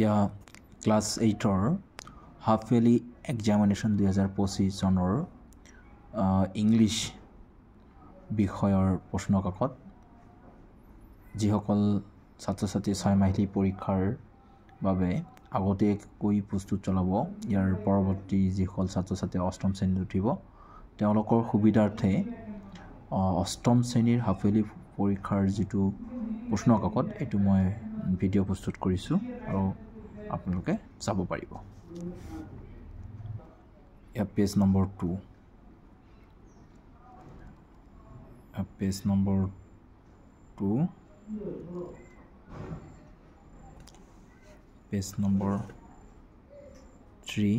ইয়া class 8ৰ half yearly examination 2025 চনৰ English বিষয়ৰ প্ৰশ্ন কাকত যিসকল ছাত্ৰ ছাত্ৰী 6 মাহিলী পৰীক্ষাৰ বাবে আগতীয়াকৈ প্ৰস্তুত চলাব ইয়াৰ পৰৱৰ্তী যিসকল ছাত্ৰ ছাত্ৰী অষ্টম শ্ৰেণীত উঠিব তেওঁলোকৰ সুবিধাৰ্থে অষ্টম শ্ৰেণীৰ হাফ ইয়াৰলি পৰীক্ষাৰ যিটো প্ৰশ্ন কাকত এটো মই ভিডিঅ' প্ৰস্তুত কৰিছোঁ আৰু আপোনালোকে চাব পাৰিব ইয়া page number 2 page number 2 page number 3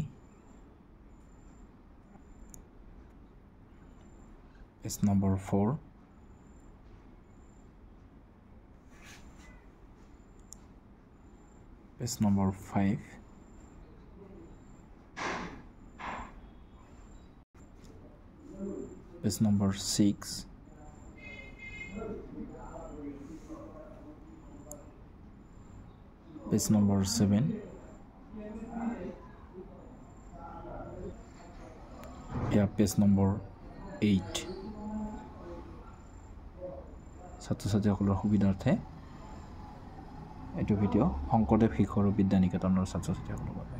page number 4 page number 5 page number 6 page number 7 ইয়া পেজ নম্বৰ 8 ছাত্ৰ ছাত্ৰীসকলৰ সুবিধাৰ্থে এইটো ভিডিঅ' শংকৰদেৱ শিশু বিদ্যা নিকেতনৰ ছাত্ৰ ছাত্ৰীসকলৰ বাবে